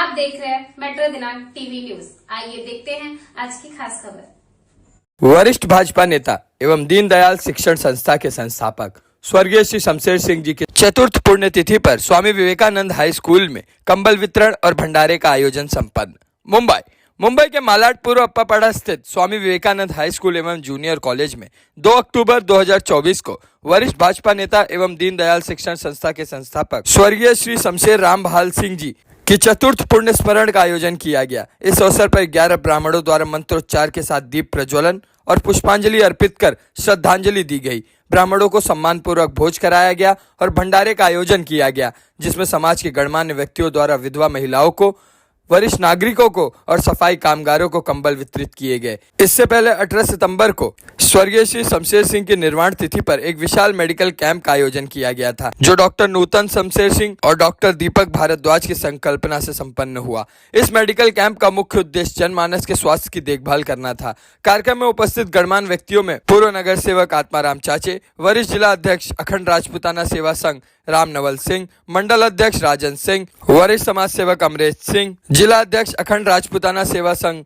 आप देख रहे हैं मेट्रो दिनांक टीवी न्यूज। आइए देखते हैं आज की खास खबर। वरिष्ठ भाजपा नेता एवं दीनदयाल शिक्षण संस्था के संस्थापक स्वर्गीय श्री शमशेर सिंह जी की चतुर्थ पुण्यतिथि पर स्वामी विवेकानंद हाई स्कूल में कंबल वितरण और भंडारे का आयोजन संपन्न। मुंबई के मालाड पूर्व अप्पापाड़ा स्थित स्वामी विवेकानंद हाई स्कूल एवं जूनियर कॉलेज में 2 अक्टूबर 2024 को वरिष्ठ भाजपा नेता एवं दीनदयाल शिक्षण संस्था के संस्थापक स्वर्गीय श्री शमशेर राम बहाल सिंह जी की चतुर्थ पुण्य स्मरण का आयोजन किया गया। इस अवसर पर 11 ब्राह्मणों द्वारा मंत्रोच्चार के साथ दीप प्रज्वलन और पुष्पांजलि अर्पित कर श्रद्धांजलि दी गई। ब्राह्मणों को सम्मान पूर्वक भोज कराया गया और भंडारे का आयोजन किया गया, जिसमें समाज के गणमान्य व्यक्तियों द्वारा विधवा महिलाओं को, वरिष्ठ नागरिकों को और सफाई कामगारों को कंबल वितरित किए गए। इससे पहले 18 सितंबर को स्वर्गीय श्री शमशेर सिंह की निर्वाण तिथि पर एक विशाल मेडिकल कैंप का आयोजन किया गया था, जो डॉक्टर नूतन शमशेर सिंह और डॉक्टर दीपक भारद्वाज की संकल्पना से संपन्न हुआ। इस मेडिकल कैंप का मुख्य उद्देश्य जनमानस के स्वास्थ्य की देखभाल करना था। कार्यक्रम में उपस्थित गणमान्य व्यक्तियों में पूर्व नगर सेवक आत्माराम चाचे, वरिष्ठ जिला अध्यक्ष अखंड राजपूताना सेवा संघ राम नवल सिंह, मंडल अध्यक्ष राजन सिंह, वरिष्ठ समाज सेवक अमरेश सिंह, जिला अध्यक्ष अखंड राजपूताना सेवा संघ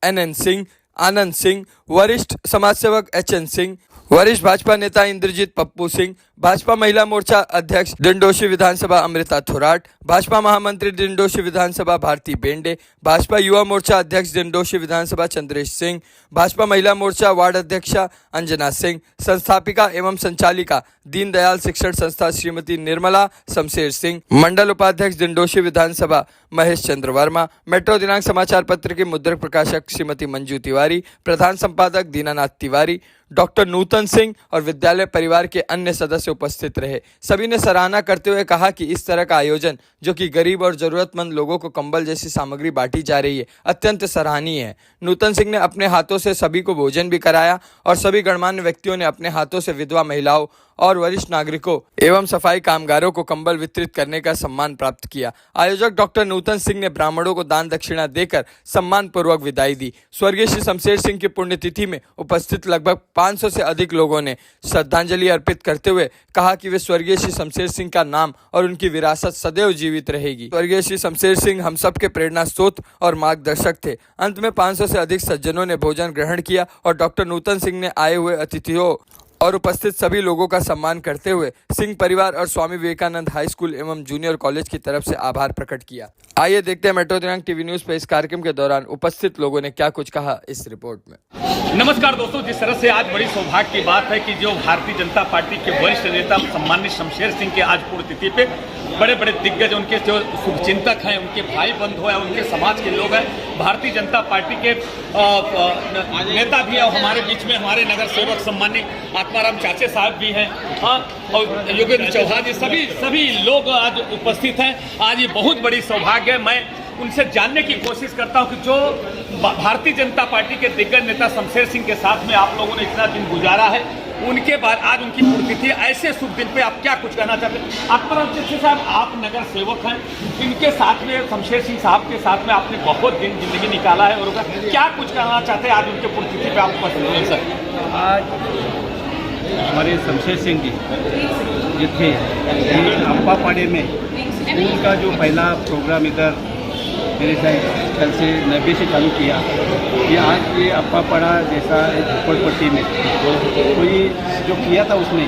NN सिंह, आनंद सिंह, वरिष्ठ समाज सेवक HN सिंह, वरिष्ठ भाजपा नेता इंद्रजीत पप्पू सिंह, भाजपा महिला मोर्चा अध्यक्ष डिंडोशी विधानसभा अमृता थोराट, भाजपा महामंत्री डिंडोशी विधानसभा भारती बेंडे, भाजपा युवा मोर्चा अध्यक्ष डिंडोशी विधानसभा चंद्रेश सिंह, भाजपा महिला मोर्चा वार्ड अध्यक्षा अंजना सिंह, संस्थापिका एवं संचालिका दीनदयाल शिक्षण संस्था श्रीमती निर्मला शमशेर सिंह, मंडल उपाध्यक्ष डिंडोशी विधानसभा महेश चंद्र वर्मा, मेट्रो दिनांक समाचार पत्र के मुद्रक प्रकाशक श्रीमती मंजू तिवारी, प्रधान संपादक दीनानाथ तिवारी, डॉक्टर नूतन सिंह और विद्यालय परिवार के अन्य सदस्य उपस्थित रहे। सभी ने सराहना करते हुए कहा कि इस तरह का आयोजन, जो कि गरीब और जरूरतमंद लोगों को कंबल जैसी सामग्री बांटी जा रही है, अत्यंत सराहनीय है। नूतन सिंह ने अपने हाथों से सभी को भोजन भी कराया और सभी गणमान्य व्यक्तियों ने अपने हाथों से विधवा महिलाओं और वरिष्ठ नागरिकों एवं सफाई कामगारों को कंबल वितरित करने का सम्मान प्राप्त किया। आयोजक डॉक्टर नूतन सिंह ने ब्राह्मणों को दान दक्षिणा देकर सम्मान पूर्वक विदाई दी। स्वर्गीय श्री शमशेर सिंह की पुण्यतिथि में उपस्थित लगभग 500 से अधिक लोगों ने श्रद्धांजलि अर्पित करते हुए कहा कि वे स्वर्गीय श्री शमशेर सिंह का नाम और उनकी विरासत सदैव जीवित रहेगी। स्वर्गीय श्री शमशेर सिंह हम सबके प्रेरणा स्रोत और मार्गदर्शक थे। अंत में 500 से अधिक सज्जनों ने भोजन ग्रहण किया और डॉक्टर नूतन सिंह ने आए हुए अतिथियों और उपस्थित सभी लोगों का सम्मान करते हुए सिंह परिवार और स्वामी विवेकानंद हाई स्कूल एवं जूनियर कॉलेज की तरफ से आभार प्रकट किया। आइए देखते हैं मेट्रो दिनांक टीवी न्यूज पर इस कार्यक्रम के दौरान उपस्थित लोगों ने क्या कुछ कहा इस रिपोर्ट में। नमस्कार दोस्तों, जिस तरह से आज बड़ी सौभाग्य की बात है कि जो भारतीय जनता पार्टी के वरिष्ठ नेता सम्मानित शमशेर सिंह के आज पुण्यतिथि पे बड़े बड़े दिग्गज, उनके जो शुभचिंतक हैं, उनके भाई बंधु हैं, उनके समाज के लोग हैं, भारतीय जनता पार्टी के नेता भी है, हमारे बीच में हमारे नगर सेवक सम्मानित आत्माराम चाचे साहब भी हैं, हाँ, और योगेंद्र चौहान, ये सभी लोग आज उपस्थित हैं। आज ये बहुत बड़ी सौभाग्य है। मैं उनसे जानने की कोशिश करता हूं कि जो भारतीय जनता पार्टी के दिग्गज नेता शमशेर सिंह के साथ में आप लोगों ने इतना दिन गुजारा है, उनके बाद आज उनकी पुण्यतिथि, ऐसे शुभ दिन पे आप क्या कुछ कहना चाहते हैं? आत्माराम चाचा साहब, आप नगर सेवक हैं, इनके साथ में शमशेर सिंह साहब के साथ में आपने बहुत दिन जिंदगी निकाला है, और क्या कुछ कहना चाहते हैं आज उनके पुण्यतिथि पे आप उपस्थित हैं? सर, आज हमारे शमशेर सिंह जी जो थे, अप्पापाड़े में उनका जो पहला प्रोग्राम इधर मेरे ख्याल से 90 से चालू किया, ये आज ये अप्पापाड़ा जैसा झोपड़पट्टी में कोई जो किया था उसने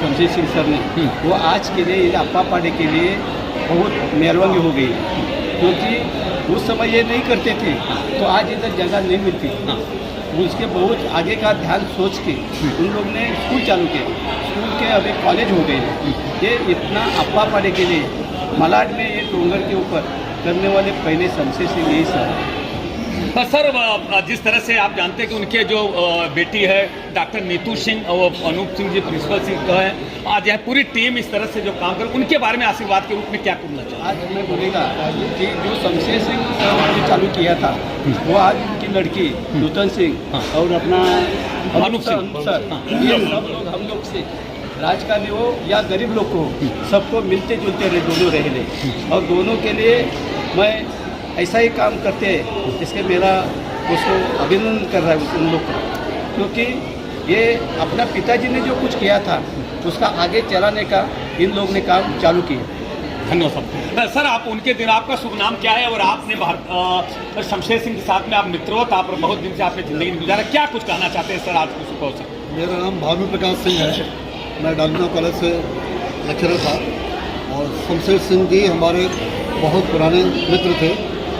शमशेर सिंह सर ने, वो आज के लिए अप्पापाड़े के लिए बहुत मेहरबानी हो गई, क्योंकि उस समय ये नहीं करते थे तो आज इधर जगह नहीं मिलती। उसके बहुत आगे का ध्यान सोच के उन लोग ने स्कूल चालू किया, स्कूल के अभी कॉलेज हो गए। ये इतना अप्पापाड़े के लिए मलाड में ये डोंगर के ऊपर करने वाले पहले शमशेर सिंह यही सर। जिस तरह से आप जानते हैं कि उनके जो बेटी है डॉक्टर नीतू सिंह और अनूप सिंह जी प्रिंसिपल सिंह का है, आज यह पूरी टीम इस तरह से जो काम कर, उनके बारे में आशीर्वाद के रूप में क्या करना चाहिए? आज मैं बोलेगा कि जो शमशेर सिंह सर ने चालू किया था, वो आज उनकी लड़की नूतन सिंह और अपना अनूप सिंह सर, ये सब लोग हम लोग से राजकारणी हो या गरीब लोग को सबको मिलते जुलते रहे, दोनों रह ले, और दोनों के लिए मैं ऐसा ही काम करते हैं, इसके मेरा उसको अभिनंदन कर रहा है उन लोग को, क्योंकि ये अपना पिताजी ने जो कुछ किया था उसका आगे चलाने का इन लोग ने काम चालू किया। धन्यवाद सर। आप उनके दिन, आपका शुभ नाम क्या है और आपने शमशेर सिंह के साथ में आप मित्र हो, तो आप बहुत दिन से आपने जिंदगी में गुजारा, क्या कुछ कहना चाहते हैं सर आज के शुभ अवसर? मेरा नाम भानु प्रकाश सिंह है, मैं डालमिया कॉलेज से लेक्चरर था और शमशेर सिंह जी हमारे बहुत पुराने मित्र थे।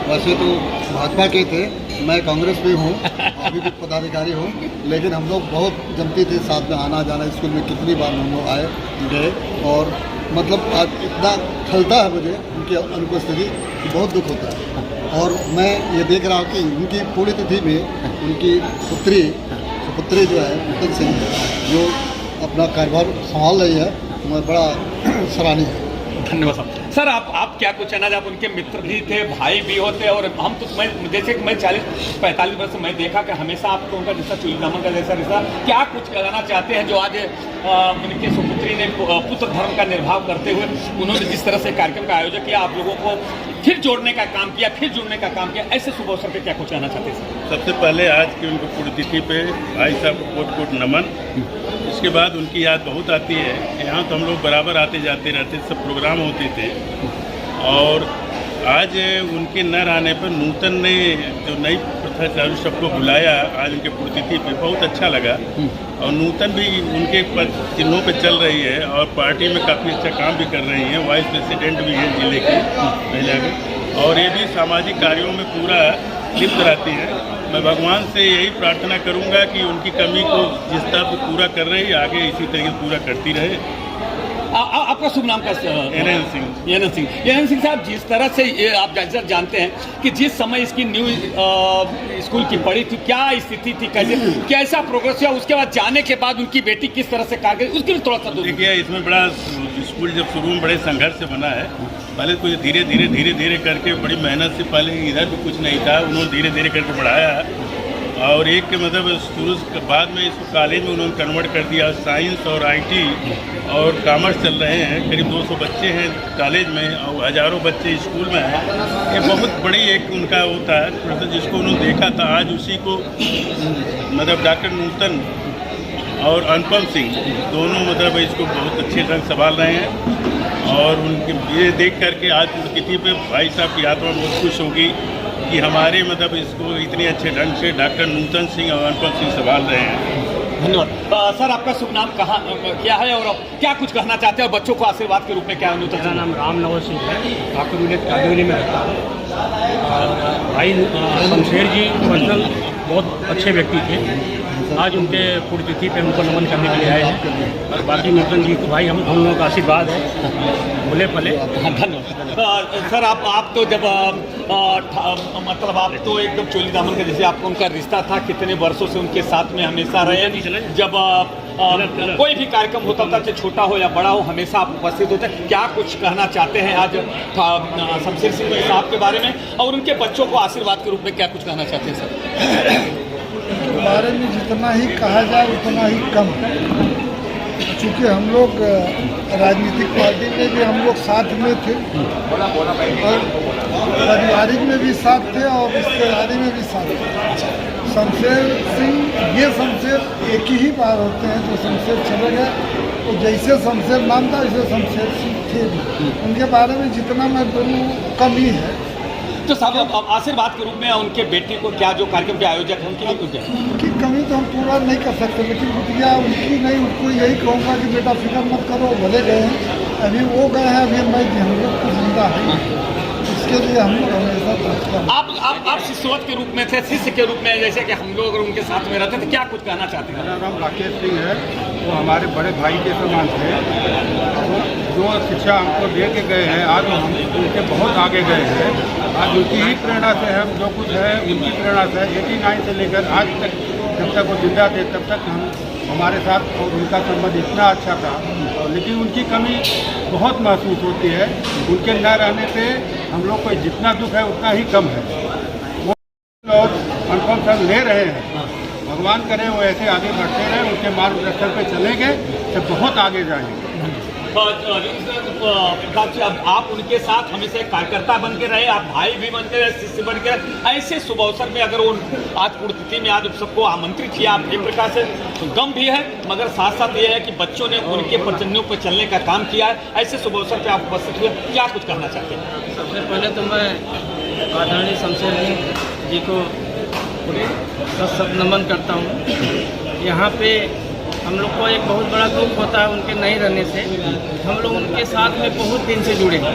वैसे तो भाजपा के थे, मैं कांग्रेस में हूँ, अभी भी पदाधिकारी हूँ, लेकिन हम लोग बहुत जमती थे साथ में आना जाना। स्कूल में कितनी बार हम लोग आए गए और मतलब आज इतना खलता है मुझे उनकी अनुपस्थिति कि बहुत दुख होता है। और मैं ये देख रहा हूँ कि उनकी पुण्यतिथि में उनकी सुपुत्री जो है नूतन सिंह, जो अपना कारोबार संभाल रही है, मैं बड़ा सराहनीय है। धन्यवाद सर। आप क्या कुछ कहना, आप उनके मित्र भी थे, भाई भी होते, और हम तो मैं जैसे कि मैं 40-45 वर्ष से मैं देखा कि हमेशा आपको उनका जैसा चुली दामन का जैसा रिश्ता, क्या कुछ कहना चाहते हैं जो आज उनके सुपुत्री ने पुत्र धर्म का निर्वाह करते हुए उन्होंने जिस तरह से कार्यक्रम का आयोजन किया, आप लोगों को फिर जोड़ने का काम किया, फिर जुड़ने का काम किया, ऐसे शुभ अवसर पर क्या कुछ कहना चाहते हैं? सबसे पहले आज की उनको पुण्यतिथि पे भाई साहब को कोट कोट नमन। इसके बाद उनकी याद बहुत आती है। यहाँ तो हम लोग बराबर आते जाते रहते, सब प्रोग्राम होते थे, और आज उनके न रहने पर नूतन ने जो नई प्रथा चालू सबको बुलाया आज उनके पुण्यतिथि पे, बहुत अच्छा लगा। और नूतन भी उनके चिन्हों पे चल रही है और पार्टी में काफ़ी अच्छा काम भी कर रही हैं, वाइस प्रेसिडेंट भी है जिले की महिला के, और ये भी सामाजिक कार्यों में पूरा लिप्त रहती है। मैं भगवान से यही प्रार्थना करूंगा कि उनकी कमी को जिस तरह से पूरा कर रही है आगे इसी तरीके पूरा करती रहे। आपका शुभ नाम का? एनएन सिंह। एनएन सिंह साहब, जिस तरह से ये आप जैसा जानते हैं कि जिस समय इसकी न्यू स्कूल की पढ़ी थी, क्या स्थिति थी, कैसा प्रोग्रेस हुआ, उसके बाद जाने के बाद उनकी बेटी किस तरह से कार्य करी, उसके लिए थोड़ा सा देखिए, इसमें बड़ा स्कूल जब शुरू में बड़े संघर्ष से बना है। पहले कुछ धीरे धीरे करके बड़ी मेहनत से, पहले इधर भी कुछ नहीं था, उन्होंने धीरे धीरे करके बढ़ाया और एक के मतलब शुरू के बाद में इसको कॉलेज में उन्होंने कन्वर्ट कर दिया। साइंस और आईटी और कॉमर्स चल रहे हैं, करीब 200 बच्चे हैं कॉलेज में और हज़ारों बच्चे स्कूल में हैं। ये बहुत बड़ी एक उनका होता है, जिसको उन्होंने देखा था, आज उसी को मतलब डॉक्टर नूतन और अनुपम सिंह दोनों मतलब इसको बहुत अच्छे ढंग संभाल रहे हैं। और उनके ये देख करके आज पुण्यतिथि पे भाई साहब की आत्मा बहुत खुश होगी कि हमारे मतलब इसको इतने अच्छे ढंग से डॉक्टर नूतन सिंह और अनुपम सिंह संभाल रहे हैं। धन्यवाद सर। आपका शुभ नाम क्या है और क्या कुछ कहना चाहते हैं और बच्चों को आशीर्वाद के रूप में क्या? मेरा नाम राम नवल सिंह है, काकू विलेज कादोली में रहता हूँ। भाई शमशेर जी पर्सनल बहुत अच्छे व्यक्ति थे। आज उनके पुण्यतिथि पे उनको नमन करने के लिए आए हैं और बाकी नूतन जी को भाई हम लोगों का आशीर्वाद है, भोले पले। धन्यवाद सर। आप तो जब मतलब आप तो एकदम चोली दामन का जैसे आपको उनका रिश्ता था, कितने वर्षों से उनके साथ में हमेशा रहे। जब कोई भी कार्यक्रम होता था, चाहे छोटा हो या बड़ा हो, हमेशा आप उपस्थित होते हैं। क्या कुछ कहना चाहते हैं आज शमशेर सिंह साहब के बारे में और उनके बच्चों को आशीर्वाद के रूप में क्या कुछ कहना चाहते हैं सर? के बारे में जितना ही कहा जाए उतना ही कम, चूँकि हम लोग राजनीतिक पार्टी में भी हम लोग साथ में थे और पारिवारिक में भी साथ थे और रिश्तेदारी में भी साथ थे। शमशेर सिंह ये शमशेर एक ही बार होते हैं, जो शमशेर चले गए तो जैसे शमशेर नाम था वैसे शमशेर सिंह थे भी। उनके बारे में जितना मैं बोलूँ कम ही है। तो साहब आशीर्वाद के रूप में उनके बेटे को क्या जो कार्यक्रम के आयोजक हैं उनके लिए कुछ है? उनकी कमी तो हम पूरा नहीं कर सकते, लेकिन बिटिया उनकी नहीं, उनको यही कहूँगा कि बेटा फिक्र मत करो, भले गए हैं, अभी वो गए हैं, अभी मैं हम लोग को जिंदा है, इसके लिए हम लोग हमेशा। आप शिष्यवत के रूप में थे, शिष्य के रूप में जैसे कि हम लोग उनके साथ में रहते थे, क्या कुछ कहना चाहते हैं? मेरा नाम राकेश सिंह है, वो हमारे बड़े भाई के समान थे। जो शिक्षा हमको दे के गए हैं आज हम उनके बहुत आगे गए हैं। आज उनकी ही प्रेरणा से हम जो कुछ है उनकी प्रेरणा से 89 से लेकर आज तक जब तक वो जिंदा थे तब तक हमारे साथ और उनका संबंध इतना अच्छा था। लेकिन उनकी कमी बहुत महसूस होती है। उनके न रहने पे हम लोग को जितना दुख है उतना ही कम है। वो और अनुपम सर ले रहे हैं, भगवान करे वो ऐसे आगे बढ़ते रहे, उनके मार्गदर्शन पे चलेंगे तो बहुत आगे जाएंगे। प्रताप जी, अब आप उनके साथ हमेशा एक कार्यकर्ता बन के रहे, आप भाई भी बन के रहे, शिष्य बन के रहे। ऐसे शुभ अवसर में अगर वो आज पुण्यतिथि में आज सबको आमंत्रित किया आप एक प्रकार से, तो गम भी है, मगर साथ साथ ये है कि बच्चों ने उनके प्रचंडों पर चलने का काम किया है। ऐसे शुभ अवसर पर आप उपस्थित हुए, क्या कुछ कहना चाहते हैं? सबसे पहले तो मैं आदरणीय शमशेर जी को शत नमन करता हूँ। यहाँ पे हम लोग को एक बहुत बड़ा दुख होता है उनके नहीं रहने से। हम लोग उनके साथ में बहुत दिन से जुड़े हैं,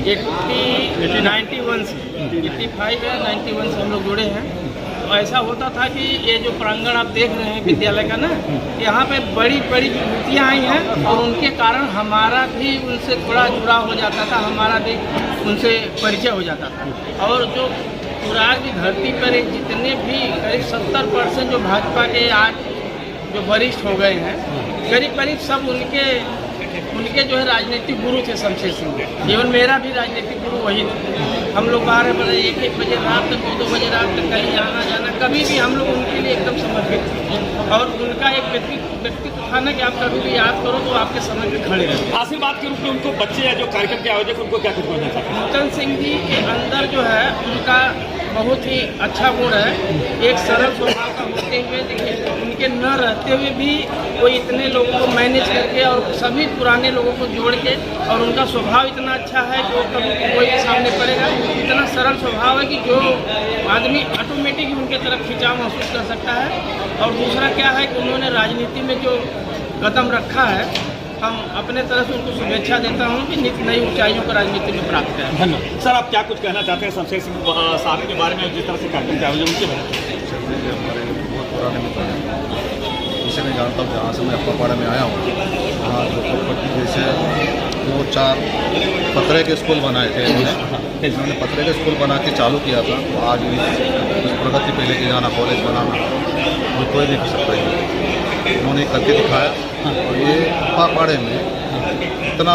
91 से 85 या 91 से हम लोग जुड़े हैं। तो ऐसा होता था कि ये जो प्रांगण आप देख रहे हैं विद्यालय का ना, यहाँ पे बड़ी बड़ी विभूतियाँ आई हैं और उनके कारण हमारा भी उनसे थोड़ा जुड़ाव हो जाता था, हमारा भी उनसे परिचय हो जाता था। और जो पुराण की धरती पर जितने भी करीब 70% जो भाजपा के आज जो वरिष्ठ हो गए हैं, करीब करीब सब उनके जो है राजनीतिक गुरु थे शमशेर सिंह। इवन मेरा भी राजनीतिक गुरु वही थे। हम लोग 12 बजे 1-1 बजे रात तक 2-2 बजे रात तक कहीं आना जाना, कभी भी हम लोग उनके लिए एकदम समर्पित थे। और उनका एक व्यक्तित्व था ना कि आप कभी भी याद करो तो आपके समय में खड़े रहते। आशीर्वाद के रूप में उनको बच्चे या जो कार्यक्रम के आयोजक उनको क्या कुछ बोलना चाहते हैं? नूतन सिंह जी के अंदर जो है उनका बहुत ही अच्छा गुण है, एक सरल स्वभाव का होते हुए, देखिए उनके न रहते हुए भी वो इतने लोगों को मैनेज करके और सभी पुराने लोगों को जोड़ के, और उनका स्वभाव इतना अच्छा है कि वो कभी कोई के सामने पड़ेगा, इतना सरल स्वभाव है कि जो आदमी ऑटोमेटिक उनके तरफ खिंचाव महसूस कर सकता है। और दूसरा क्या है कि उन्होंने राजनीति में जो कदम रखा है, हम अपने तरफ से उनको शुभेच्छा देता हूँ कि नित नई ऊंचाइयों को राजनीति में प्राप्त करें। धन्यवाद। सर, आप क्या कुछ कहना चाहते हैं शमशेर सिंह साहब के बारे में, जिस तरह से कार्यक्रम के आयोजन उनके बारे में? हमारे बहुत पुराने मित्र हैं, इसे मैं जानता हूँ। जहाँ से मैं अप्पापाड़ा में आया हूँ, वहाँ जो प्रॉपर्टी जैसे 2-4 पतरे के स्कूल बनाए थे इन्होंने पतरे के स्कूल बना के चालू किया था। तो आज भी उस प्रगति पे लेके जाना, कॉलेज बनाना, वो कोई नहीं कर सकता है। उन्होंने करके दिखाया। और ये अप्पापाड़े में इतना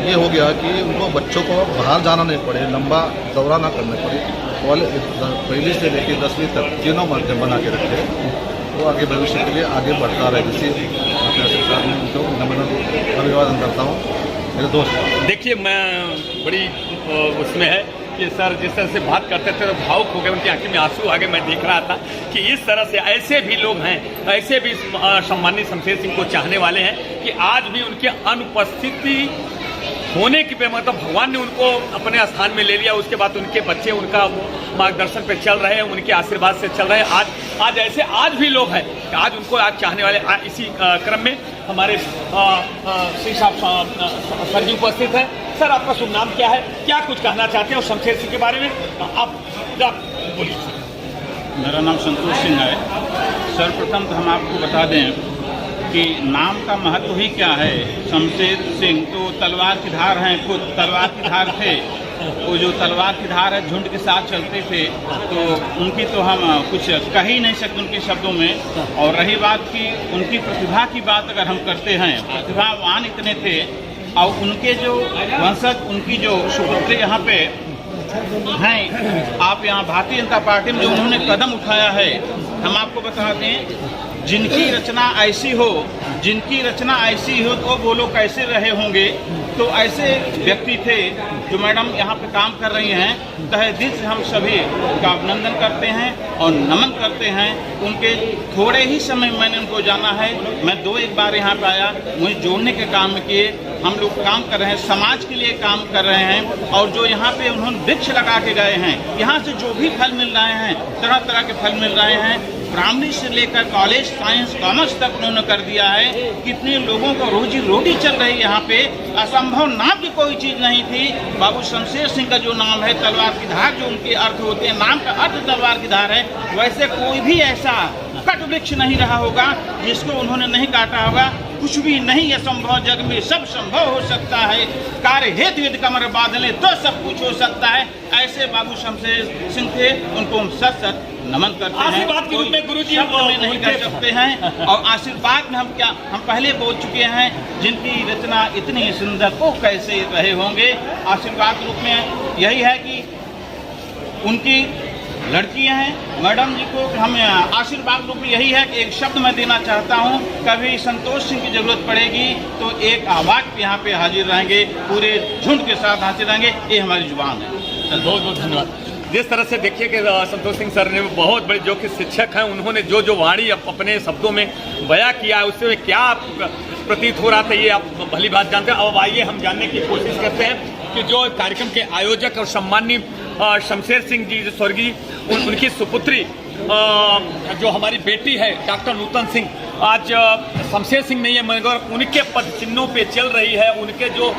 ये हो गया कि उनको बच्चों को बाहर जाना नहीं पड़े, लंबा दौरा ना करने पड़े। कॉलेज पहली से लेकर 10वीं तक तीनों माध्यम बना के रखे, वो आगे भविष्य के लिए आगे बढ़ता रहे। इसी सरकार में उनको नम्र अभिवादन करता हूँ। मेरे दोस्त देखिए, मैं बड़ी उसमें है कि सर जिस तरह से बात करते थे तो भावुक हो गए, उनकी आंखें में आंसू आ गए। मैं देख रहा था कि इस तरह से ऐसे भी लोग हैं, ऐसे भी सम्मानित शमशेर सिंह को चाहने वाले हैं कि आज भी उनकी अनुपस्थिति होने की पे मतलब भगवान ने उनको अपने स्थान में ले लिया। उसके बाद उनके बच्चे उनका मार्गदर्शन पे चल रहे हैं, उनके आशीर्वाद से चल रहे हैं। आज ऐसे आज भी लोग हैं कि आज उनको आज चाहने वाले। इसी क्रम में हमारे श्री साहब सर जी उपस्थित हैं। सर, आपका शुभ नाम क्या है, क्या कुछ कहना चाहते हैं शमशेर सिंह के बारे में? आप बोलिए। मेरा नाम संतोष सिंह है। सर्वप्रथम तो हम आपको बता दें कि नाम का महत्व ही क्या है। शमशेर सिंह तो तलवार की धार हैं, खुद तलवार की धार थे। वो जो तलवार की धार है, झुंड के साथ चलते थे, तो उनकी तो हम कुछ कह ही नहीं सकते उनके शब्दों में। और रही बात की उनकी प्रतिभा की बात अगर हम करते हैं, प्रतिभावान इतने थे। और उनके जो वंशज, उनकी जो सुपुत्र यहाँ पे हैं, आप यहाँ भारतीय जनता पार्टी में जो उन्होंने कदम उठाया है, हम आपको बता दें, जिनकी रचना ऐसी हो, तो वो लोग कैसे रहे होंगे। तो ऐसे व्यक्ति थे जो मैडम यहाँ पे काम कर रही हैं। तहे दिल से हम सभी का अभिनंदन करते हैं और नमन करते हैं। उनके थोड़े ही समय मैंने उनको जाना है। मैं 2-1 बार यहाँ पे आया, मुझे जोड़ने के काम किए। हम लोग काम कर रहे हैं, समाज के लिए काम कर रहे हैं। और जो यहाँ पे उन्होंने वृक्ष लगा के गए हैं, यहाँ से जो भी फल मिल रहे हैं, तरह तरह के फल मिल रहे हैं। प्राइमरी से लेकर कॉलेज, साइंस, कॉमर्स तक उन्होंने कर दिया है। कितने लोगों को रोजी रोटी चल रही है यहाँ पे। असंभव नाम की कोई चीज़ नहीं थी। बाबू शमशेर सिंह का जो नाम है, तलवार की धार जो उनके अर्थ होते हैं, नाम का अर्थ तलवार की धार है। वैसे कोई भी ऐसा कट वृक्ष नहीं रहा होगा जिसको उन्होंने नहीं काटा होगा। कुछ भी नहीं असंभव, जग में सब संभव हो सकता है। कार्य हेतु यदि कमर बांधले तो सब कुछ हो सकता है। ऐसे बाबू शमशेर सिंह थे, उनको हम सत नमन करते हैं। आशीर्वाद के रूप में गुरु जी में नहीं कर सकते हैं। और आशीर्वाद में हम पहले बोल चुके हैं, जिनकी रचना इतनी सुंदर वो कैसे रहे होंगे। आशीर्वाद के रूप में यही है कि उनकी लड़कियां हैं, मैडम जी को हम आशीर्वाद रूप में यही है कि एक शब्द मैं देना चाहता हूं। कभी संतोष सिंह की जरूरत पड़ेगी तो एक आवाज यहाँ पे हाजिर रहेंगे, पूरे झुंड के साथ हाजिर रहेंगे, ये हमारी जुबान है। बहुत बहुत धन्यवाद। जिस तरह से देखिए कि संतोष सिंह सर ने बहुत बड़े जो कि शिक्षक हैं, उन्होंने जो जो वाणी अपने शब्दों में बयां किया है, उससे क्या प्रतीत हो रहा था ये आप भली बात जानते हैं। अब आइए हम जानने की कोशिश करते हैं कि जो कार्यक्रम के आयोजक और सम्माननीय शमशेर सिंह जी जो स्वर्गीय उनकी सुपुत्री जो हमारी बेटी है डॉक्टर नूतन सिंह, आज शमशेर सिंह नहीं है मगर उनके पद चिन्हों पे चल रही है। उनके जो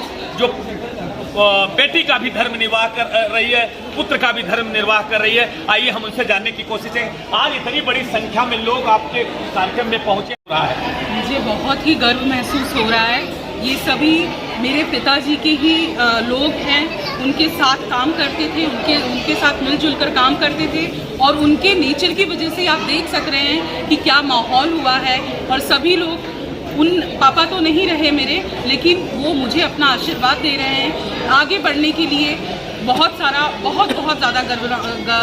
बेटी का भी धर्म निर्वाह कर रही है, पुत्र का भी धर्म निर्वाह कर रही है। आइए हम उनसे जानने की कोशिश करें। आज इतनी बड़ी संख्या में लोग आपके कार्यक्रम में पहुंचे रहा है, मुझे बहुत ही गर्व महसूस हो रहा है। ये सभी मेरे पिताजी के ही लोग हैं, उनके साथ काम करते थे, उनके साथ मिलजुल कर काम करते थे और उनके नेचर की वजह से आप देख सक रहे हैं कि क्या माहौल हुआ है। और सभी लोग, उन पापा तो नहीं रहे मेरे, लेकिन वो मुझे अपना आशीर्वाद दे रहे हैं आगे बढ़ने के लिए। बहुत ज़्यादा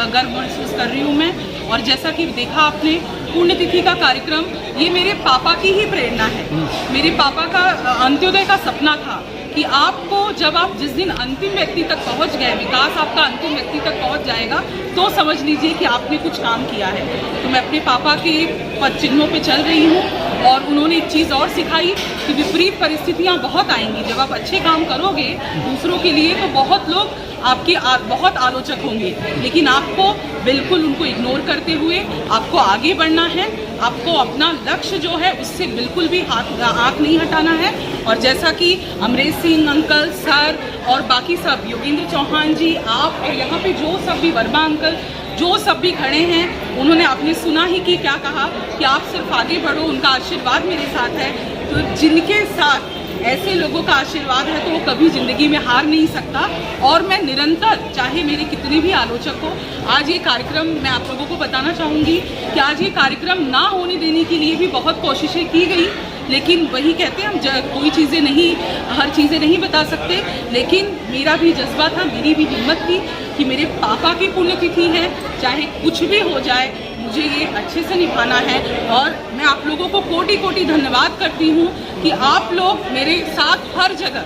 गर्व महसूस कर रही हूँ मैं। और जैसा कि देखा आपने पुण्यतिथि का कार्यक्रम, ये मेरे पापा की ही प्रेरणा है। मेरे पापा का अंत्योदय का सपना था कि आपको जब आप जिस दिन अंतिम व्यक्ति तक पहुंच गए, विकास आपका अंतिम व्यक्ति तक पहुंच जाएगा, तो समझ लीजिए कि आपने कुछ काम किया है। तो मैं अपने पापा के पद चिन्हों पे चल रही हूँ। और उन्होंने एक चीज़ और सिखाई कि विपरीत परिस्थितियाँ बहुत आएंगी। जब आप अच्छे काम करोगे दूसरों के लिए तो बहुत लोग आपके बहुत आलोचक होंगे, लेकिन आपको बिल्कुल उनको इग्नोर करते हुए आपको आगे बढ़ना है। आपको अपना लक्ष्य जो है उससे बिल्कुल भी आँख नहीं हटाना है। और जैसा कि अमरेश सिंह अंकल, सर और बाकी सब, योगेंद्र चौहान जी, आप और यहाँ पे जो सब भी, वर्मा अंकल, जो सब भी खड़े हैं, उन्होंने आपने सुना ही कि क्या कहा कि आप सिर्फ आगे बढ़ो, उनका आशीर्वाद मेरे साथ है। तो जिनके साथ ऐसे लोगों का आशीर्वाद है तो वो कभी ज़िंदगी में हार नहीं सकता। और मैं निरंतर, चाहे मेरे कितने भी आलोचक हो, आज ये कार्यक्रम, मैं आप लोगों को बताना चाहूँगी कि आज ये कार्यक्रम ना होने देने के लिए भी बहुत कोशिशें की गई। लेकिन वही कहते हैं, हम कोई चीज़ें नहीं, हर चीज़ें नहीं बता सकते। लेकिन मेरा भी जज्बा था, मेरी भी हिम्मत थी कि मेरे पापा की पुण्यतिथि है, चाहे कुछ भी हो जाए, मुझे ये अच्छे से निभाना है। और मैं आप लोगों को कोटि कोटि धन्यवाद करती हूँ कि आप लोग मेरे साथ हर जगह,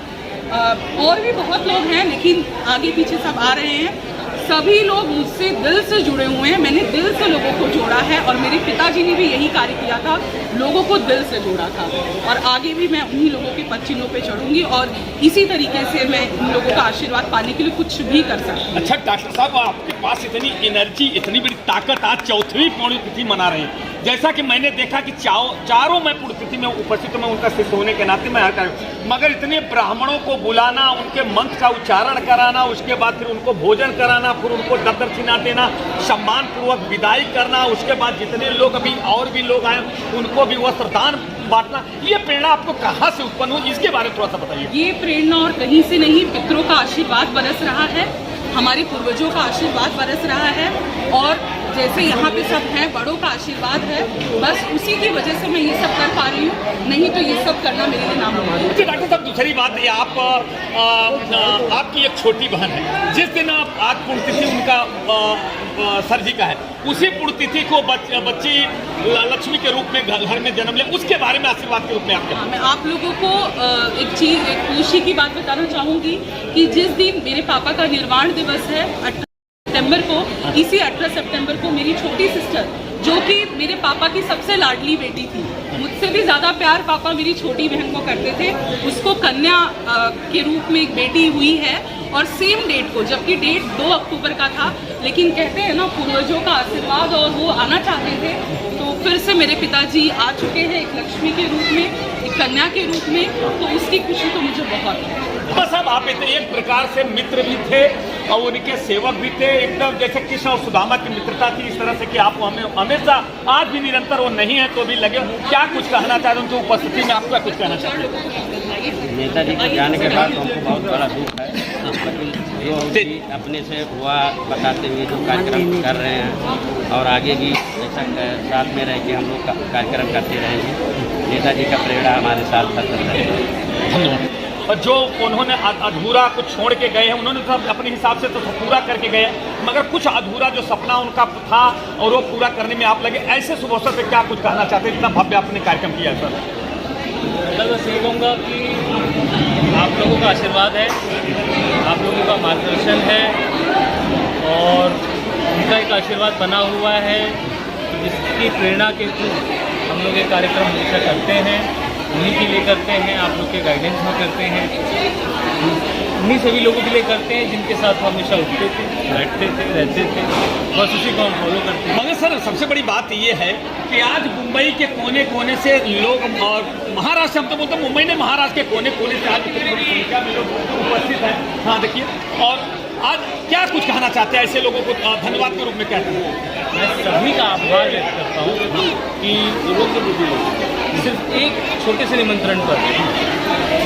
और भी बहुत लोग हैं लेकिन आगे पीछे सब आ रहे हैं, सभी लोग मुझसे दिल से जुड़े हुए हैं। मैंने दिल से लोगों को जोड़ा है और मेरे पिताजी ने भी यही कार्य किया था, लोगों को दिल से जोड़ा था। और आगे भी मैं उन्हीं लोगों के पद चिन्हों पे चढ़ूंगी और इसी तरीके से मैं उन लोगों का आशीर्वाद पाने के लिए कुछ भी कर सकती हूँ। अच्छा डॉक्टर साहब, आपके पास इतनी एनर्जी, इतनी बड़ी ताकत, आज 4वीं पुण्यतिथि मना रहे हैं। जैसा कि मैंने देखा कि चारों मैं पुण्यतिथि में उपस्थित, मैं उनका शिष्य होने के नाते मैं हर कार्य, मगर इतने ब्राह्मणों को बुलाना, उनके मंत्र का उच्चारण कराना, उसके बाद फिर उनको भोजन कराना, फिर उनको दक्षिणा देना, सम्मान पूर्वक विदाई करना, उसके बाद जितने लोग अभी और भी लोग आए उनको भी वस्त्रदान बांटना, ये प्रेरणा आपको कहाँ से उत्पन्न हुई, इसके बारे में थोड़ा सा बताइए। ये प्रेरणा और कहीं से नहीं, पितरों का आशीर्वाद बरस रहा है, हमारे पूर्वजों का आशीर्वाद बरस रहा है। और जैसे यहाँ पे सब हैं, बड़ों का आशीर्वाद है, बस उसी की वजह से मैं ये सब कर पा रही हूँ, नहीं तो ये सब करना मेरे लिए नामुमकिन है। डॉक्टर साहब, दूसरी बात ये, आपकी एक छोटी बहन है, जिस दिन आप आज पुण्यतिथि उनका सर जी का है, उसी पुण्यतिथि को बच्ची लक्ष्मी के रूप में घर में जन्म ले, उसके बारे में आशीर्वाद के रूप में आपके। मैं आप लोगों को एक चीज़, एक खुशी की बात बताना चाहूँगी कि जिस दिन मेरे पापा का निर्वाण दिवस है 18 सितंबर को, इसी 18 सितंबर को मेरी छोटी सिस्टर, जो कि मेरे पापा की सबसे लाडली बेटी थी, मुझसे भी ज़्यादा प्यार पापा मेरी छोटी बहन को करते थे, उसको कन्या के रूप में एक बेटी हुई है। और सेम डेट को, जबकि डेट 2 अक्टूबर का था, लेकिन कहते हैं ना पूर्वजों का आशीर्वाद, और वो आना चाहते थे, तो फिर से मेरे पिताजी आ चुके हैं, एक लक्ष्मी के रूप में, एक कन्या के रूप में, तो उसकी खुशी तो मुझे बहुत है। बस अब आप एक प्रकार से मित्र भी थे और उनके सेवक भी थे, एकदम जैसे कृष्ण और सुदामा की मित्रता थी, इस तरह से कि आप हमें हमेशा, आज भी निरंतर वो नहीं है तो भी लगे। क्या कुछ कहना चाहते हैं उनकी उपस्थिति में, आपका कुछ कहना चाहते हैं? नेताजी के जाने के बाद हमको बहुत बड़ा दुख है, जो भी अपने से हुआ बताते हुए जो कार्यक्रम कर रहे हैं और आगे भी ऐसा साथ में रह के हम लोग कार्यक्रम करते रहेंगे। नेताजी का प्रेरणा हमारे साथ सतत रहेगा। धन्यवाद। और जो उन्होंने अधूरा कुछ छोड़ के गए हैं, उन्होंने सब अपने हिसाब से तो पूरा करके गए, मगर कुछ अधूरा जो सपना उनका था और वो पूरा करने में आप लगे, ऐसे शुभ अवसर पे क्या कुछ कहना चाहते हैं? इतना भव्य आपने कार्यक्रम किया सर। मैं बस ये कहूँगा कि आप लोगों का आशीर्वाद है, आप लोगों का मार्गदर्शन है और उनका एक आशीर्वाद बना हुआ है, जिसकी प्रेरणा के थ्रू हम लोग ये कार्यक्रम हमेशा करते हैं, उन्हीं के लिए करते हैं, आप लोग के गाइडेंस में करते हैं, उन्हीं सभी लोगों के लिए करते हैं जिनके साथ हम हमेशा उठते थे, बैठते थे, रहते थे, बस उसी को हम फॉलो करते हैं। मगर सर सबसे बड़ी बात ये है कि आज मुंबई के कोने कोने से लोग और महाराष्ट्र, हम तो बोलते हैं मुंबई ने महाराष्ट्र के कोने कोने से आज इतनी बड़ी संख्या में लोग उपस्थित हैं। हाँ देखिए, और आज क्या कुछ कहना चाहते हैं ऐसे लोगों को धन्यवाद के रूप में कहते हैं? मैं सभी का आभार व्यक्त करता हूँ कि सिर्फ एक छोटे से निमंत्रण पर,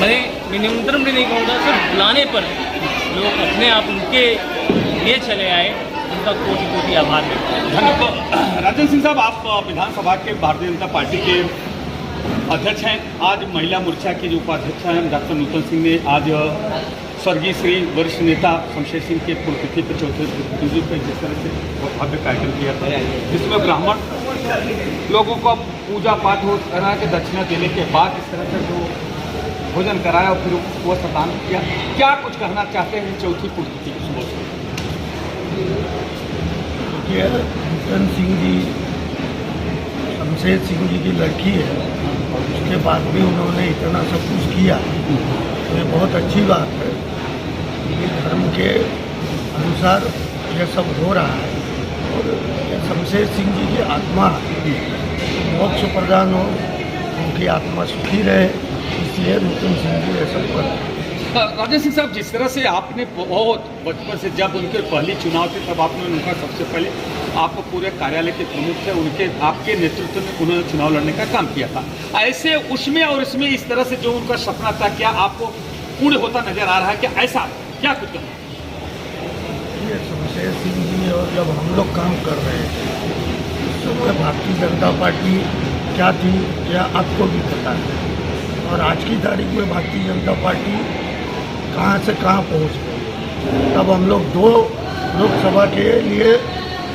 मैं निमंत्रण भी नहीं कहूँगा, सिर्फ बुलाने पर लोग अपने आप उनके लिए चले आए, उनका कोटि कोटि आभार व्यक्त करता हूँ। धन्यवाद। राजेंद्र सिंह साहब, आप विधानसभा के भारतीय जनता पार्टी के अध्यक्ष हैं। आज महिला मोर्चा के जो उपाध्यक्ष हैं डॉक्टर नूतन सिंह ने आज स्वर्गीय श्री वरिष्ठ नेता शमशेर सिंह के पुण्यतिथि पर चौथे दिन पर जिस तरह से बहुत भव्य कार्यक्रम किया था, जिसमें ब्राह्मण लोगों को पूजा पाठ हो करा के दक्षिणा देने के बाद इस तरह से जो भोजन कराया और फिर वो प्रदान किया, क्या कुछ कहना चाहते हैं चौथी पुण्यतिथि के शुभ अवसर? नूतन सिंह जी शमशेर सिंह जी की लड़की है और उसके बाद भी उन्होंने इतना सब कुछ किया, तो ये बहुत अच्छी बात है। ये धर्म के अनुसार यह सब हो रहा है और शमशेर सिंह जी की आत्मा मोक्ष प्रदान हो, उनकी आत्मा सुखी रहे, इसलिए नूतन सिंह जी ये सब कर। राजेश सिंह साहब, जिस तरह से आपने बहुत बचपन से, जब उनके पहली चुनाव थे तब आपने उनका सबसे पहले, आप पूरे कार्यालय के प्रमुख थे, उनके आपके नेतृत्व में उन्होंने चुनाव लड़ने का काम किया था। ऐसे उसमें और इसमें इस तरह से जो उनका सपना था, क्या आपको पूर्ण होता नजर आ रहा है? क्या ऐसा क्या कुछ करना? ये शमशेर सिंह जी और जब हम लोग काम कर रहे थे उस समय भारतीय जनता पार्टी क्या थी यह आपको भी पता है, और आज की तारीख में भारतीय जनता पार्टी कहाँ से कहाँ पहुँच गई। तब हम लोग 2 लोकसभा के लिए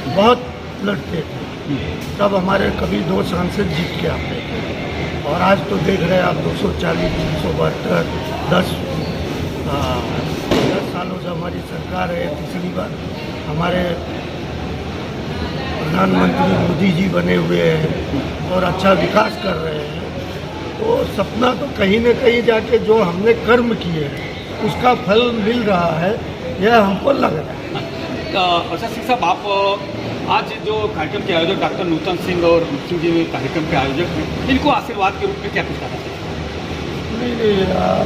बहुत लड़ते थे, तब हमारे कभी 2 सांसद जीत के आते थे, और आज तो देख रहे हैं आप 240, 372, 10 सालों से हमारी सरकार है। तीसरी बार हमारे प्रधानमंत्री मोदी जी बने हुए हैं और अच्छा विकास कर रहे हैं, तो सपना तो कहीं न कहीं जाके जो हमने कर्म किए हैं उसका फल मिल रहा है, यह हमको लग रहा है। अच्छा सिंह साहब, आप आज जो कार्यक्रम के आयोजक डॉक्टर नूतन सिंह और सिंह जी कार्यक्रम के आयोजक हैं, इनको आशीर्वाद के रूप में क्या कुछ कहना चाहिए? नहीं,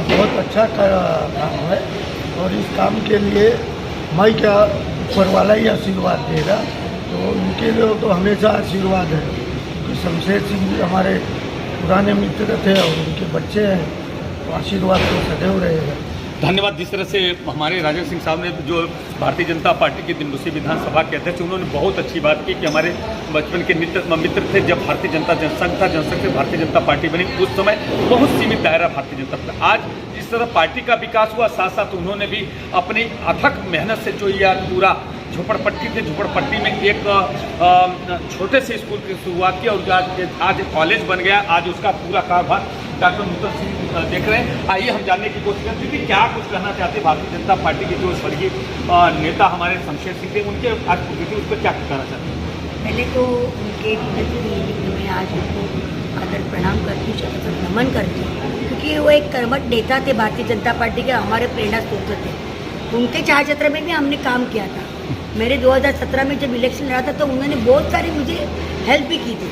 बहुत अच्छा काम है और इस काम के लिए मैं क्या ऊपर वाला ही आशीर्वाद देगा, तो उनके लिए तो हमेशा आशीर्वाद है, क्योंकि शमशेर सिंह जी हमारे पुराने मित्र थे और उनके बच्चे हैं, तो आशीर्वाद तो सदैव रहेगा। धन्यवाद। जिस तरह से हमारे राजेंद्र सिंह साहब ने, जो भारतीय जनता पार्टी के दिमरूसी विधानसभा के अध्यक्ष, उन्होंने बहुत अच्छी बात की कि हमारे बचपन के मित्र थे। जब भारतीय जनता जनसंघ था, जनसंघ से भारतीय जनता पार्टी बनी, उस समय बहुत सीमित दायरा भारतीय जनता पार्टी। आज जिस तरह पार्टी का विकास हुआ, साथ साथ उन्होंने भी अपनी अथक मेहनत से जो यह पूरा झोपड़पट्टी थी, झोपड़पट्टी में एक छोटे से स्कूल की शुरुआत की और आज कॉलेज बन गया। आज उसका पूरा कारभार डॉक्टर नूतन सिंह देख रहे हैं। आइए हम जानने की कोशिश करते हैं कि क्या कुछ कहना चाहते हैं भारतीय जनता पार्टी के जो स्वर्गीय नेता हमारे शमशेर सिंह थे, उनके आज पुण्यतिथि, उस पर क्या कुछ कहना चाहते हैं? पहले तो उनके पुण्यतिथि में आज उनको आदर प्रणाम करती हूँ, शत नमन करती हूँ, क्योंकि वो एक कर्मठ नेता थे भारतीय जनता पार्टी के, हमारे प्रेरणा स्रोत थे। उनके छाया छत्र में भी हमने काम किया था। मेरे 2017 में जब इलेक्शन लड़ा था तो उन्होंने बहुत सारी मुझे हेल्प भी की थी,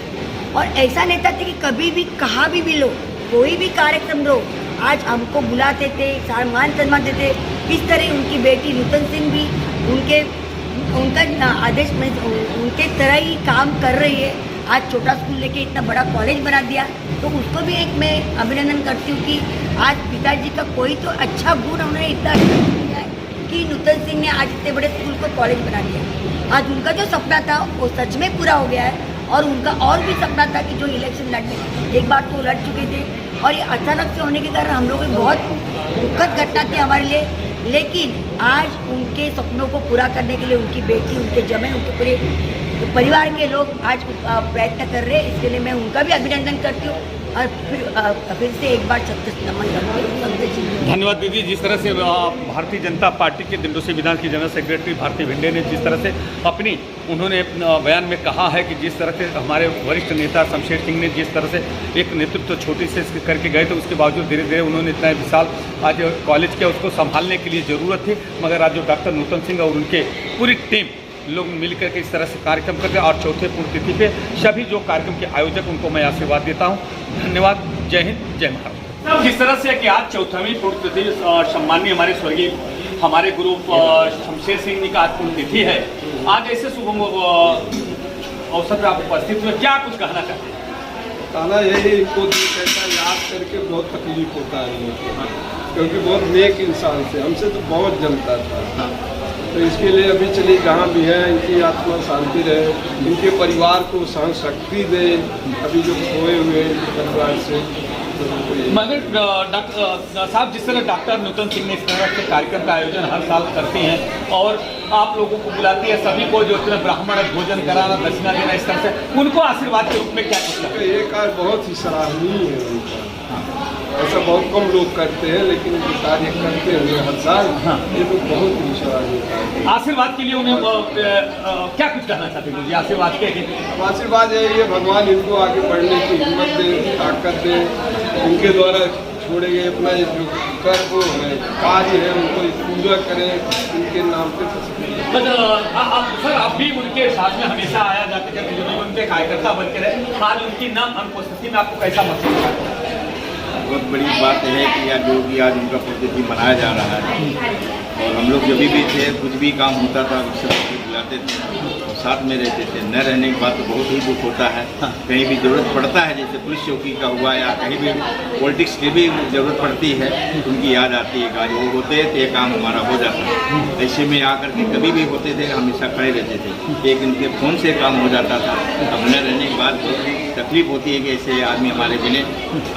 और ऐसा नेता थे कि कभी भी कहाँ भी लो, कोई भी कार्यक्रम लो, आज हमको बुलाते थे, मान सम्मान देते। इस तरह उनकी बेटी नूतन सिंह भी उनका आदेश में उनके तरह ही काम कर रही है। आज छोटा स्कूल लेके इतना बड़ा कॉलेज बना दिया, तो उसको भी एक मैं अभिनंदन करती हूँ कि आज पिताजी का कोई तो अच्छा गुण उन्होंने इतना किया है कि नूतन सिंह ने आज इतने बड़े स्कूल को कॉलेज बना दिया। आज उनका जो सपना था वो सच में पूरा हो गया है, और उनका और भी सपना था कि जो इलेक्शन लड़ने, एक बार तो लड़ चुके थे और ये अचानक से होने के कारण हम लोग बहुत दुखद घटना थी हमारे लिए, लेकिन आज उनके सपनों को पूरा करने के लिए उनकी बेटी, उनके जमे, उनके पूरे परिवार के लोग आज प्रयत्न कर रहे हैं। इसके लिए मैं उनका भी अभिनंदन करती हूँ। और फिर से एक बार छत्तीस नमन करते हैं। धन्यवाद दीदी। जिस तरह से भारतीय जनता पार्टी के दिंडोशी विधान की जनरल सेक्रेटरी भारती भिंडे ने जिस तरह से उन्होंने बयान में कहा है कि जिस तरह से हमारे वरिष्ठ नेता शमशेर सिंह ने जिस तरह से एक नेतृत्व छोटी से करके गए, तो उसके बावजूद धीरे धीरे उन्होंने इतना विशाल आज कॉलेज किया, उसको संभालने के लिए ज़रूरत थी। मगर आज जो डॉक्टर नूतन सिंह और उनके पूरी टीम लोग मिलकर के इस तरह से कार्यक्रम करते हैं। और चौथे पुण्यतिथि पे सभी जो कार्यक्रम के आयोजक उनको मैं आशीर्वाद देता हूँ। धन्यवाद। जय हिंद, जय महाराष्ट्र। जिस तरह से कि आज चौथावीं पुण्यतिथि सम्मानीय हमारे स्वर्गीय हमारे गुरु शमशेर सिंह जी का आज पुण्यतिथि है, आज ऐसे शुभ अवसर पर आप उपस्थित हुए, क्या कुछ कहना चाहते हैं? कहना यही, इनको ऐसा याद करके बहुत तकलीफ होता है लोगों को, क्योंकि बहुत नेक इंसान से हमसे तो बहुत जमता था। तो इसके लिए अभी चलिए जहाँ भी है इनकी आत्मा शांति रहे, इनके परिवार को सहन शक्ति दे, अभी जो खोए हुए परिवार से। मगर डॉक्टर साहब, जिस तरह डॉक्टर नूतन सिंह ने इस तरह के कार्यक्रम का आयोजन हर साल करते हैं और आप लोगों को बुलाती है, सभी को जो इतना ब्राह्मण भोजन कराना, दक्षिणा देना, इस तरह से उनको आशीर्वाद के रूप में क्या कुछ ये कार्य बहुत ही सराहनीय है उनका। ऐसा बहुत कम लोग करते हैं, लेकिन जो कार्य करते हैं हर साल, ये तो बहुत ही सराहनीय है। आशीर्वाद के लिए उन्हें क्या कुछ कहना चाहते हैं? आशीर्वाद के आशीर्वाद है भगवान इनको आगे बढ़ने की हिम्मत दे, ताकत दे, इनके द्वारा छोड़े गए अपना जो कर्म कार्य है उनको पूरा करें, इनके नाम पे। सर, आप भी उनके साथ में हमेशा आया जाते थे, उनके कार्यकर्ता बन के रहे, आज उनकी न अनुपस्थिति में आपको कैसा महसूस होता है? बहुत बड़ी बात है कि आज जो कि आज उनका पुण्यतिथि मनाया जा रहा है, और हम लोग जब भी थे कुछ भी काम होता था उससे बुलाते थे और साथ में रहते थे। न रहने के बाद तो बहुत ही दुख होता है। कहीं भी ज़रूरत पड़ता है, जैसे पुलिस चौकी का हुआ या कहीं भी पॉलिटिक्स की भी ज़रूरत पड़ती है, उनकी याद आती है। आज वो होते तो ये काम हमारा हो जाता है। ऐसे में आकर के कभी भी होते थे, हमेशा खड़े रहते थे, एक इनके फ़ोन से काम हो जाता था। अब न रहने के बाद तकलीफ होती है कि ऐसे आदमी हमारे मिले।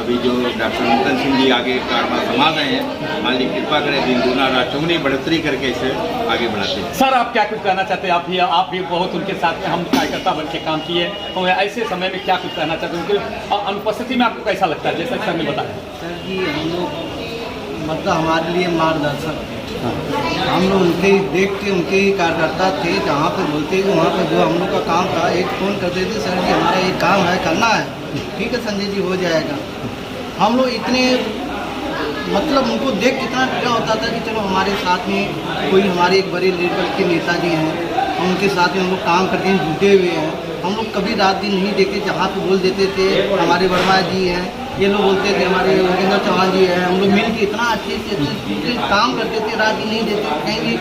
अभी जो डॉक्टर नूतन सिंह जी आगे कारभार संभाल रहे हैं, मालिक कृपा करें, दिन दूना रात चौगुनी बढ़ोतरी करके इसे आगे बढ़ाते हैं। सर, आप क्या कुछ कहना चाहते हैं? आप भी बहुत उनके साथ में हम कार्यकर्ता बन के काम किए, और ऐसे समय में क्या कुछ कहना चाहते हैं? उनकी अनुपस्थिति में आपको कैसा लगता है? जैसा सर ने बताया सर कि हम लोग मतलब हमारे लिए मार्गदर्शक थे। हम लोग उनके देख के उनके ही कार्यकर्ता थे, जहाँ पे बोलते थे वहाँ पे जो हम लोग का काम था, एक फ़ोन करते थे, सर जी हमारा ये काम है, करना है, ठीक है संजय जी हो जाएगा। हम लोग इतने मतलब उनको देख कितना क्या होता था कि चलो हमारे साथ में कोई हमारे एक बड़े लेवल के नेताजी हैं, हम उनके साथ में हम लोग काम करते हैं, जुटे हुए हैं। हम लोग कभी रात दिन नहीं देखते, जहाँ पे बोल देते थे हमारे वर्मा जी हैं, ये लोग बोलते थे हमारे योगेंद्र चौहान जी हैं, हम लोग मिल के इतना अच्छे से काम करते थे, रात दिन नहीं देते, कहीं भी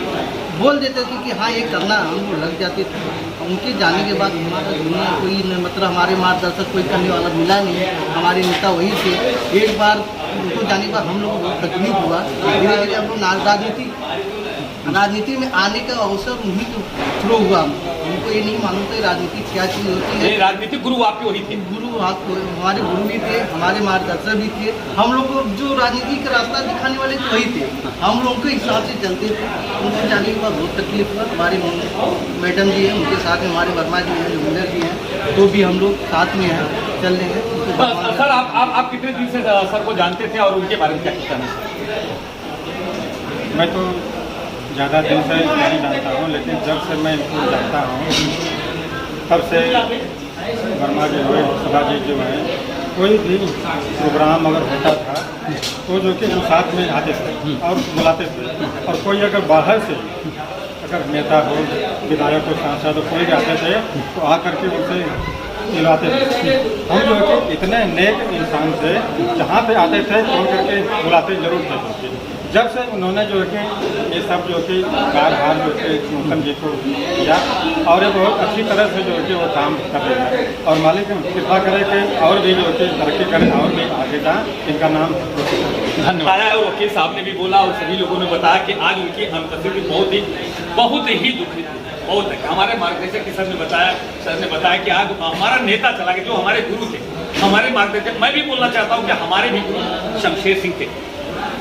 बोल देते थे कि हाँ ये करना, हम लोग लग जाते थे। उनके जाने के बाद हमारा दुनिया कोई मतलब हमारे मार्गदर्शक कोई करने वाला मिला नहीं, हमारे नेता वही थे। एक बार उनको जाने के बाद हम लोग को बहुत तकलीफ हुआ, धीरे धीरे हम लोग राजनीति में आने का अवसर उन्हीं के थ्रू हुआ। हमको ये नहीं मालूम था राजनीति क्या चीज़ होती है। राजनीतिक गुरु आपके वही थे? गुरु हमारे गुरु भी थे, हमारे मार्गदर्शक भी थे। हम लोग को जो राजनीति का रास्ता दिखाने वाले तो वही थे, हम लोग के हिसाब से चलते थे। उनके जाने के बाद बहुत तकलीफ हुआ। हमारे मैडम जी हैं, उनके साथ में हमारे वर्मा जी हैं, जोगिंदर जी हैं, तो भी हम लोग साथ में हैं, चल रहे हैं। सर, आप कितने दिन से सर को जानते थे और उनके बारे में क्या कहना है? मैं तो ज़्यादा दिन से नहीं जानता हूँ, लेकिन जब से मैं इनको जानता हूँ तब से वर्मा जी हुए, सभा जी जो हैं, कोई भी प्रोग्राम अगर होता था तो जो कि वो साथ में आते थे और बुलाते थे। और कोई अगर बाहर से अगर नेता हो, विधायक हो, सांसद हो, कोई भी आते थे तो आकर के उनसे मिलाते थे। हम जो है कि इतने नेक इंसान थे, जहाँ पे आते थे फोन करके बुलाते जरूर थे। जब से उन्होंने जो है कि ये सब जो कि कार्यभार जो है नूतन जी को किया, और ये बहुत अच्छी तरह से जो है कि वो काम कर रहे हैं, और मालिक कृपा करे कि और भी जो है कि तरक्की करें और भी आगे जाए, इनका नाम धन्यवाद। वकील साहब ने भी बोला और सभी लोगों ने बताया कि आज उनकी अनुपस्थिति बहुत ही दुखित है। बहुत हमारे मार्गदर्शक की सर ने बताया कि आज हमारा नेता चला गया, जो हमारे गुरु थे, हमारे मार्गदर्शक। मैं भी बोलना चाहता हूँ कि हमारे भी गुरु शमशेर सिंह थे।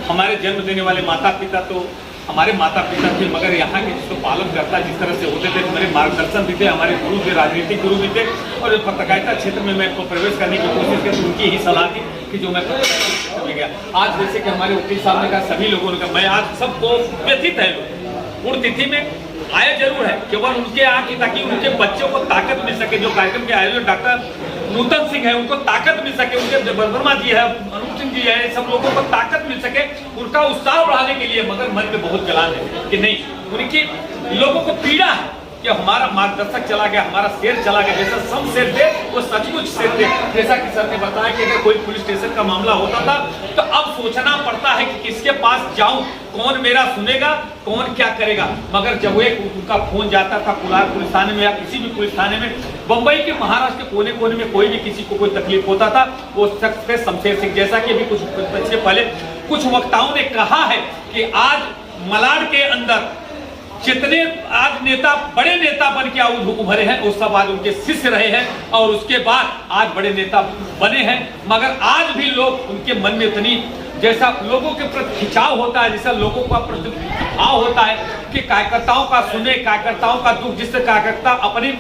हमारे जन्म देने वाले माता पिता तो हमारे माता पिता थे, मगर यहाँ के जिसको पालन करता जिस तरह से होते थे, मेरे मार्गदर्शन भी थे, हमारे गुरु थे, राजनीतिक गुरु भी थे। और पत्रकारिता क्षेत्र में मैं प्रवेश करने की कोशिश की तो उनकी ही सलाह थी कि जो मैं पत्रकारिता क्षेत्र में गया। आज जैसे कि हमारे वकील साहब ने कहा, सभी लोगों ने कहा, मैं आज सबको व्यथित है लोग पुण्यतिथि में आया जरूर है, केवल उनके आके ताकि उनके बच्चों को ताकत मिल सके। जो कार्यक्रम के आयोजक डॉक्टर नूतन सिंह है, उनको ताकत मिल सके, उनके वर्मा जी है, अनूप सिंह जी है, सब लोगों को ताकत मिल सके, उनका उत्साह बढ़ाने के लिए। मगर मन में बहुत जलान है कि नहीं, उनकी लोगों को पीड़ा है कि हमारा मार्गदर्शक चला गया, हमारा शेर चला गया। जैसा सब शेर थे वो सचमुच शेर थे। जैसा कि सर ने बताया कि अगर कोई पुलिस स्टेशन का मामला होता था तो अब सोचना पड़ता है कि किसके पास जाऊं, कौन मेरा सुनेगा, कौन क्या करेगा। मगर जब एक उनका फोन जाता था कुलार पुलिस थाने में या किसी भी पुलिस थाने में, बंबई के महाराष्ट्र के कोने कोने में कोई भी किसी को कोई तकलीफ होता था, वो शख्स थे शमशेर सिंह। जैसा कि अभी कुछ पहले कुछ वक्ताओं ने कहा है कि आज मलाड के अंदर जितने आज नेता बड़े नेता बन के उभरे हैं वो सब आज उनके शिष्य रहे हैं और उसके बाद आज बड़े नेता बने हैं। मगर आज भी लोग उनके मन में इतनी जैसा लोगों के प्रति खिंचाव होता है, जैसा लोगों का प्रति भाव होता है कि कार्यकर्ताओं का सुने, कार्यकर्ताओं का दुख, जिससे कार्यकर्ता अपनी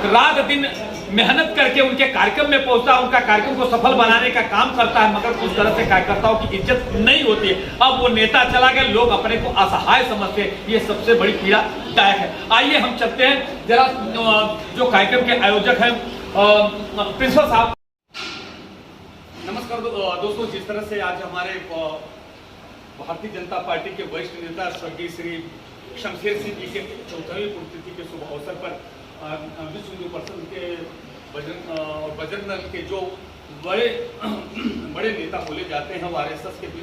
रात दिन मेहनत करके उनके कार्यक्रम में पहुंचता, उनका कार्यक्रम को सफल बनाने का काम करता है। मगर उस तरह से कार्यकर्ताओं की इज्जत नहीं होती है। अब वो नेता चला गया, लोग अपने को असहाय समझते हैं, ये सबसे बड़ी पीड़ादायक है। आइए हम चलते हैं जरा जो कार्यक्रम के आयोजक हैं प्रिंसिपल साहब। नमस्कार दोस्तों, जिस तरह से आज हमारे भारतीय जनता पार्टी के वरिष्ठ नेता स्वर्गीय श्री शमशेर सिंह जी के 4वीं पुण्यतिथि के शुभ अवसर पर विश्व हिंदू परिषद के बजरंग दल के जो बड़े नेता बोले जाते हैं, वो आरएसएस के भी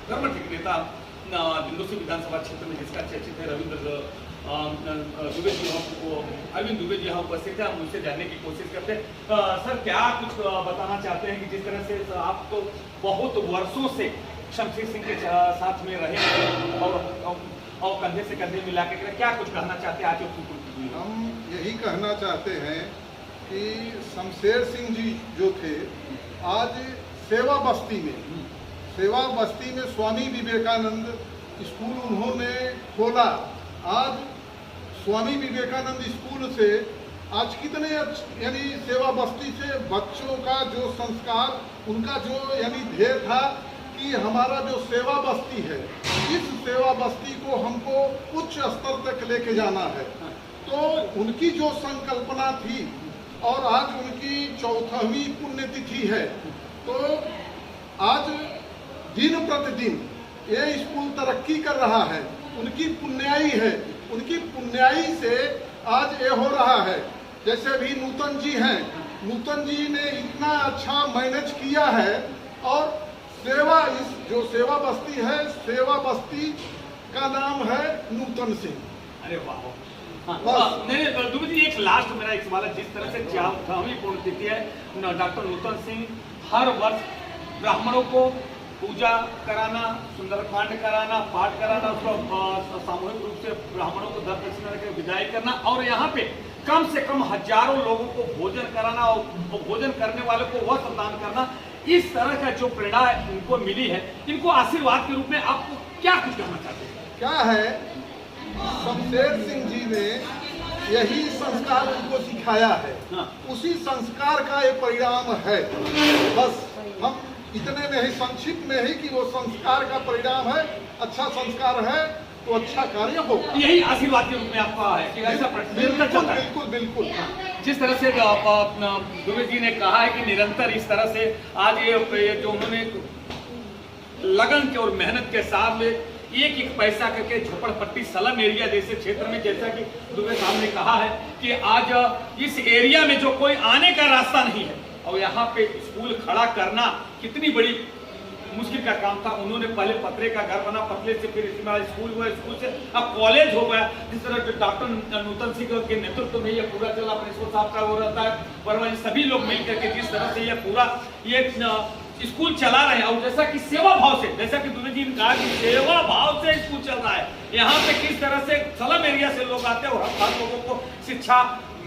कर्मठ नेता दिंडोसी विधानसभा क्षेत्र में जिसका चर्चित है रविंद्र दुबे जी, अरविंद दुबे जी यहाँ उपस्थित है। हम उनसे जानने की कोशिश करते हैं। सर, क्या कुछ बताना चाहते हैं कि जिस तरह से आप तो बहुत वर्षों से शमशेर सिंह के साथ में रहे और कंधे से कंधे मिला के, क्या कुछ कहना चाहते हैं आज? हम यही कहना चाहते हैं कि शमशेर सिंह जी जो थे, आज सेवा बस्ती में स्वामी विवेकानंद स्कूल उन्होंने खोला। आज स्वामी विवेकानंद स्कूल से आज कितने यानी सेवा बस्ती से बच्चों का जो संस्कार, उनका जो यानी ध्येय था कि हमारा जो सेवा बस्ती है, इस सेवा बस्ती को हमको उच्च स्तर तक लेके जाना है। तो उनकी जो संकल्पना थी और आज उनकी 4वीं पुण्यतिथि है, तो आज दिन प्रतिदिन ये स्कूल तरक्की कर रहा है। उनकी पुण्याई है, उनकी पुण्याई से आज ये हो रहा है। जैसे अभी नूतन जी हैं, नूतन जी ने इतना अच्छा मैनेज किया है और सेवा, इस जो सेवा बस्ती है, सेवा बस्ती का नाम है नूतन सिंह। अरे वाह, नहीं दुबे जी, एक लास्ट मेरा एक सवाल है। जिस तरह से 4वीं पुण्यतिथि है, डॉक्टर नूतन सिंह हर वर्ष ब्राह्मणों को पूजा कराना, सुंदरकांड कराना, पाठ कराना, उसको सामूहिक रूप से ब्राह्मणों को दक्षिणा देकर विदाई करना और यहाँ पे कम से कम हजारों लोगों को भोजन कराना और भोजन करने वालों को वस्त्र प्रदान करना, इस तरह का जो प्रेरणा इनको मिली है, इनको आशीर्वाद के रूप में आपको क्या कुछ कहना चाहते हैं? क्या है, शमशेर सिंह जी ने यही संस्कार उनको सिखाया है। उसी संस्कार का ये परिणाम है। बस हम इतने में ही, संक्षिप्त में ही, कि वो संस्कार का परिणाम है। अच्छा संस्कार है तो अच्छा कार्य होगा। यही आशीर्वाद के रूप में आपका है कि ऐसा बिल्कुल बिल्कुल। जिस तरह से दुबे जी ने कहा है कि निरंतर इस तरह से आज ये जो उन्होंने लगन के और मेहनत के साथ में एक एक पैसा करके झोपड़पट्टी स्लम एरिया जैसे क्षेत्र में, जैसा कि दुबे साहब ने कहा है कि आज इस एरिया में जो कोई आने का रास्ता नहीं है और यहाँ पे स्कूल खड़ा करना कितनी बड़ी मुश्किल का काम था। उन्होंने पहले पतरे का घर बना, पतले से फिर इसमें स्कूल हुआ, स्कूल से अब कॉलेज हो गया। जिस तरह डॉक्टर नूतन सिंह के नेतृत्व में ये पूरा चला, प्रिंसिपल साहब का वो रहता है, वर्मा जी, सभी लोग मिलकर के जिस तरह से ये पूरा ये स्कूल चला रहे हैं और जैसा कि सेवा भाव से, जैसा कि दुबे जी ने कहा कि सेवा भाव से स्कूल चल रहा है। यहाँ पे किस तरह से स्लम एरिया से लोग आते हैं और हर लोगों को शिक्षा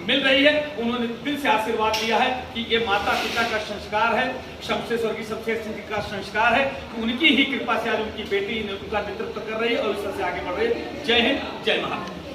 मिल रही है। उन्होंने दिल से आशीर्वाद दिया है कि ये माता पिता का संस्कार है, स्वर्गीय शमशेर सिंह जी का संस्कार है, उनकी ही कृपा से आज उनकी बेटी उनका नेतृत्व कर रही है और इस तरह से आगे बढ़ रही है। जय हिंद, जय महाराष्ट्र।